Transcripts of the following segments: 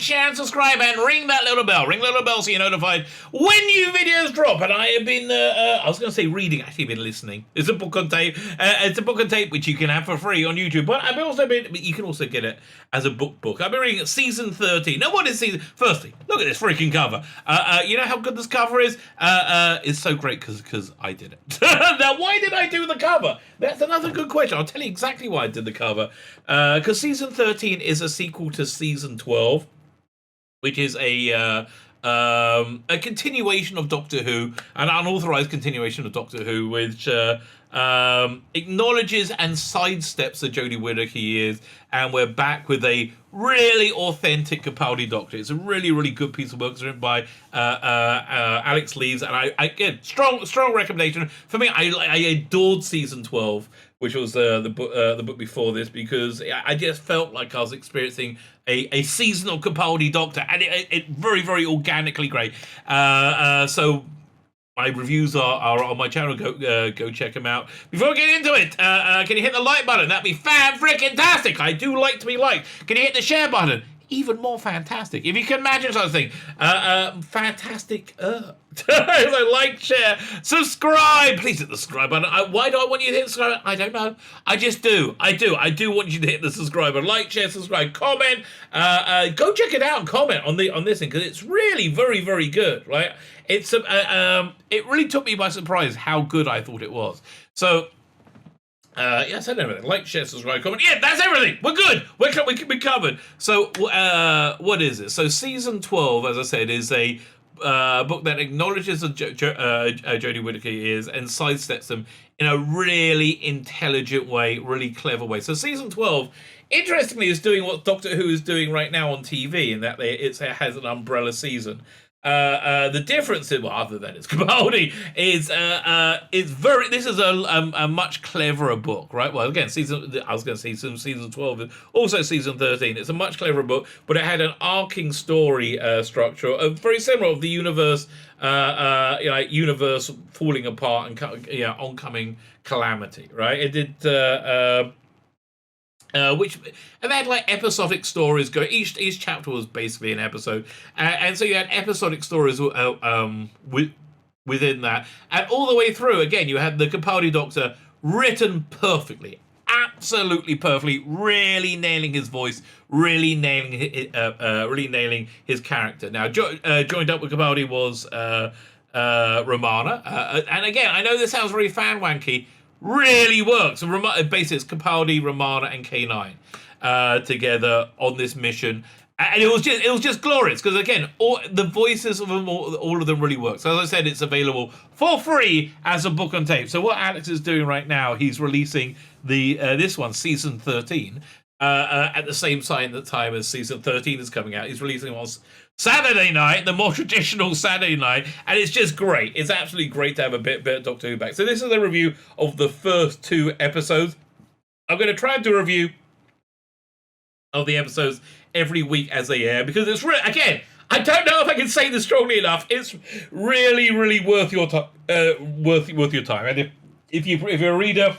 share, and subscribe, and ring that little bell. Ring the little bell so you're notified when new videos drop. And I have been, I was going to say reading, actually been listening. It's a book on tape. It's a book on tape which you can have for free on YouTube. But I've also been, you can also get it as a book. I've been reading season 13. Now, what is season? Firstly, look at this freaking cover. You know how good this cover is? It's so great because I did it. Now, why did I do the cover? That's another good question. I'll tell you exactly why I did the cover. Because season 13 is a sequel to season 12, which is a continuation of Doctor Who, an unauthorized continuation of Doctor Who, which acknowledges and sidesteps the Jodie Whittaker years, and we're back with a really authentic Capaldi Doctor. It's a really, really good piece of work. It's written by Alex Lees, and I again, strong recommendation for me. I adored season 12, which was the book before this, because I just felt like I was experiencing a seasonal Capaldi Doctor, and it very, very organically great. So my reviews are on my channel. Go check them out. Before we get into it, can you hit the like button? That'd be fan-freaking-tastic. I do like to be liked. Can you hit the share button? Even more fantastic. If you can imagine something. Fantastic. So like, share, subscribe. Please hit the subscribe button. Why do I want you to hit the subscribe button? I don't know. I just do. I do want you to hit the subscribe button. Like, share, subscribe, comment. Go check it out and comment on this thing, because it's really very, very good, right? It's it really took me by surprise how good I thought it was. So yeah, I said everything. Like, share, subscribe, comment. Yeah, that's everything. We're good. We're covered. So what is it? So season 12, as I said, is a book that acknowledges Jodie Whittaker years and sidesteps them in a really intelligent way, really clever way. So season 12, interestingly, is doing what Doctor Who is doing right now on TV, in that it has an umbrella season. The difference, other than it's Capaldi, is this is a much cleverer book, right? Well, again, season 12, also season 13. It's a much cleverer book, but it had an arcing story structure, very similar of the universe, universe falling apart and oncoming calamity, right? It did. And they had like episodic stories going. Each chapter was basically an episode, and so you had episodic stories within that, and all the way through. Again, you had the Capaldi Doctor written perfectly, absolutely perfectly, really nailing his voice, really nailing his character. Now, joined up with Capaldi was Romana, and again, I know this sounds very fan wanky. Really works. And basically, it's Capaldi, Romana, and K9 together on this mission, and it was just glorious, because again, all the voices of them, all of them really work. So as I said, it's available for free as a book on tape. So what Alex is doing right now, he's releasing this one, season 13, at the same time as season 13 is coming out. He's releasing it on Saturday night, the more traditional Saturday night, and it's just great. It's absolutely great to have a bit of Doctor Who back. So this is a review of the first 2 episodes. I'm going to try and do a review of the episodes every week as they air, because it's again, I don't know if I can say this strongly enough. It's really, really worth your time. Worth your time. And if you're a reader,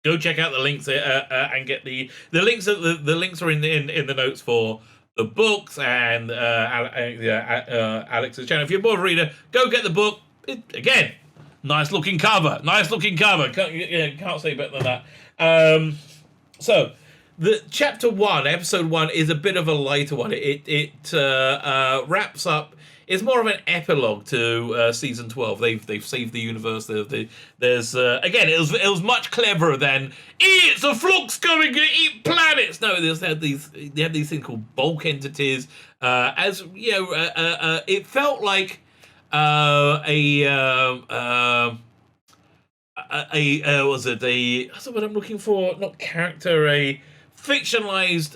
go check out the links and get the links. The links are in the notes for the books and Alex's channel. If you're more of a reader, go get the book. Again, nice looking cover. Can't say better than that. So the chapter 1, episode 1, is a bit of a lighter one. It wraps up. It's more of an epilogue to season 12. They've saved the universe. There's again, it was much cleverer than it's a flux coming to eat planets. No, they had these things called bulk entities. As you know, it felt like what's the word I'm looking for? Not character, a fictionalized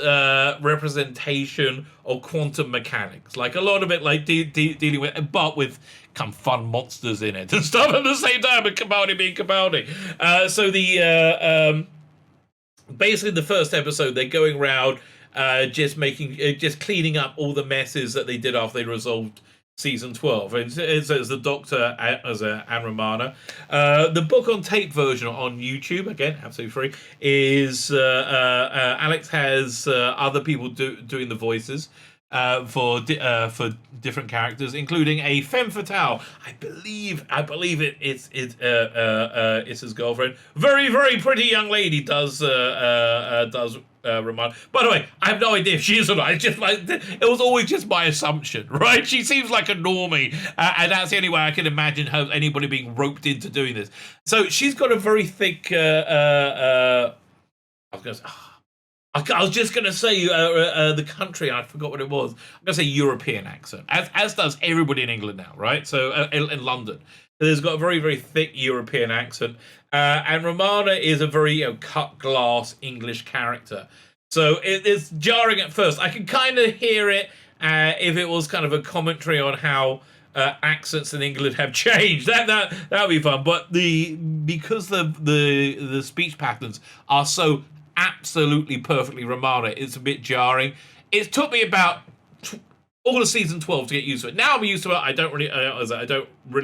representation of quantum mechanics, like a lot of it, like dealing with, but with kind of fun monsters in it and stuff at the same time, and Capaldi being Capaldi. So the basically the first episode, they're going around just cleaning up all the messes that they did after they resolved season 12, and so it's the Doctor as Anne Romana. The book on tape version on YouTube, again absolutely free, is Alex has other people doing the voices. for different characters, including a femme fatale. I believe it's his girlfriend. Very pretty young lady does Ramona. By the way, I have no idea if she is or not. It's just like it was always just my assumption, right? She seems like a normie, and that's the only way I can imagine anybody being roped into doing this. So she's got a very thick. I was just going to say the country. I forgot what it was. I'm going to say European accent, as does everybody in England now, right? So in London, there's got a very thick European accent, and Romana is a very cut glass English character. So it's jarring at first. I can kind of hear it if it was kind of a commentary on how accents in England have changed. That would be fun. But because the speech patterns are so absolutely perfectly Romana, it's a bit jarring. It took me about all of season 12 to get used to it. Now I'm used to it. I don't really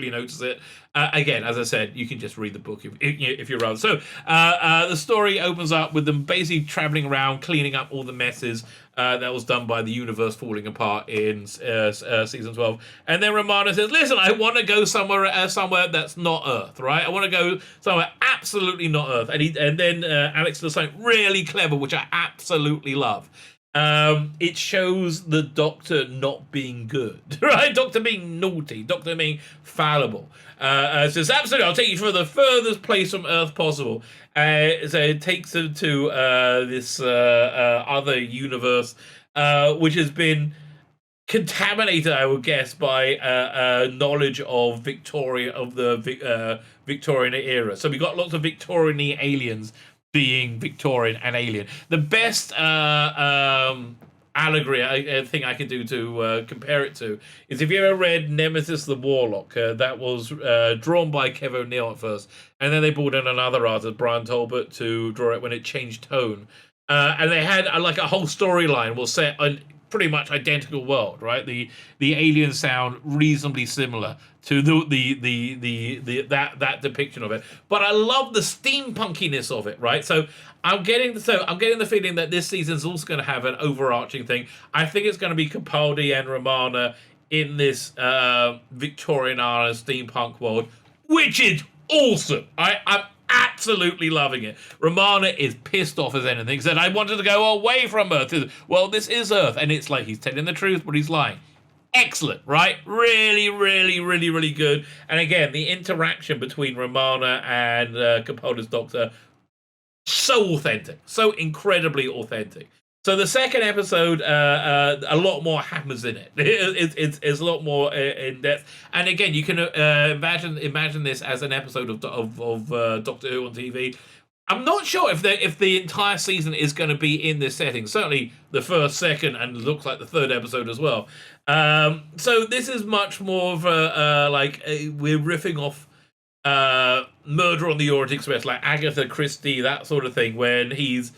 notice it. Again, as I said, you can just read the book if you're around. So the story opens up with them basically traveling around, cleaning up all the messes that was done by the universe falling apart in season 12. And then Romana says, listen, I want to go somewhere that's not Earth, right? I want to go somewhere absolutely not Earth. And then Alex does something really clever, which I absolutely love. It shows the Doctor not being good, right? Doctor being naughty, Doctor being fallible. Says, absolutely, I'll take you for the furthest place from Earth possible. So it takes them to this other universe, which has been contaminated, I would guess, by knowledge of the Victorian era. So we got lots of Victorian aliens being Victorian and alien. The best allegory I think I can do to compare it to is if you ever read Nemesis the Warlock. That was drawn by Kev O'Neill at first, and then they brought in another artist, Brian Talbot, to draw it when it changed tone. And they had like a whole storyline was set on pretty much identical world, right? The aliens sound reasonably similar to that depiction of it, but I love the steampunkiness of it, right? So I'm getting the feeling that this season's also going to have an overarching thing. I think it's going to be Capaldi and Romana in this Victorian era steampunk world, which is awesome. I'm absolutely loving it. Romana is pissed off as anything. Said, I wanted to go away from Earth. Well, this is Earth. And it's like he's telling the truth, but he's lying. Excellent, right? Really good. And again, the interaction between Romana and Capaldi's Doctor, so authentic. So incredibly authentic. So the second episode, a lot more happens in it. It's a lot more in depth. And again, you can imagine this as an episode of Doctor Who on TV. I'm not sure if the entire season is going to be in this setting. Certainly the first, second, and looks like the third episode as well. So this is much more of we're riffing off Murder on the Orient Express, like Agatha Christie, that sort of thing, when he's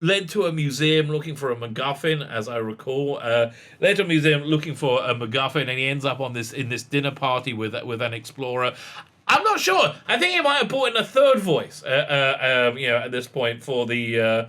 led to a museum looking for a MacGuffin, as I recall. Led to a museum looking for a MacGuffin, and he ends up in this dinner party with an explorer. I'm not sure. I think he might have brought in a third voice, at this point for the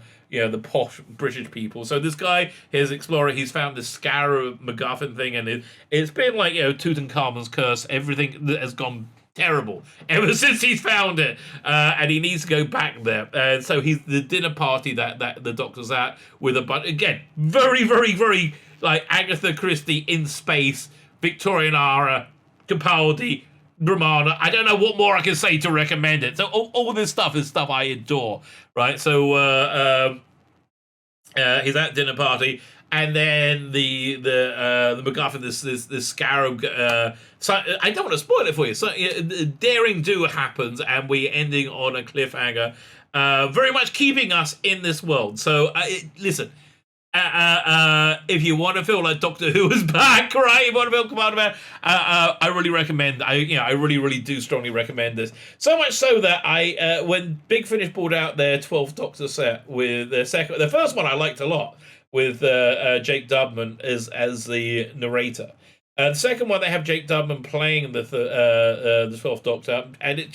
posh British people. So this guy, his explorer, he's found this scarab MacGuffin thing, and it's been like Tutankhamun's curse. Everything that has gone terrible ever since he's found it, and he needs to go back there. And so he's the dinner party that the Doctor's at with a bunch, again, very like Agatha Christie in space, Victorian era, Capaldi, Romana. I don't know what more I can say to recommend it. So all this stuff is stuff I adore, right? So he's at dinner party, and then the MacGuffin, this scarab. So I don't want to spoil it for you. So daring do happens, and we're ending on a cliffhanger, very much keeping us in this world. So listen. If you want to feel like Doctor Who is back, right? You want to feel come out about. I really recommend. I really do strongly recommend this. So much so that when Big Finish brought out their 12th Doctor set with the first one I liked a lot with Jake Dubman as the narrator. The second one they have Jake Dubman playing the 12th Doctor, and it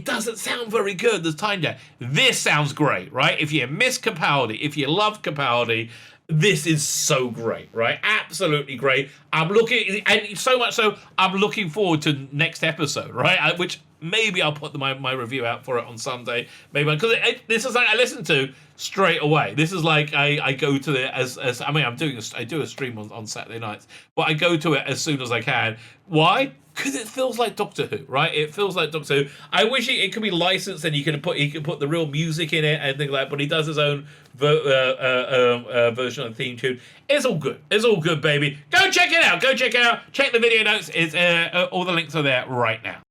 doesn't sound very good. There's time there. This sounds great, right? If you miss Capaldi, if you love Capaldi, this is so great, right? Absolutely great. I'm looking, and so much so, I'm looking forward to next episode, right? Which maybe I'll put my review out for it on Sunday, maybe, because this is like I listen to straight away. This is like I go to it as I mean, I do a stream on Saturday nights, but I go to it as soon as I can. Why? Because it feels like Doctor Who, right? It feels like Doctor Who. I wish it could be licensed and he could put the real music in it and things like that, but he does his own version of the theme tune. It's all good. It's all good, baby. Go check it out. Go check it out. Check the video notes. It's all the links are there right now.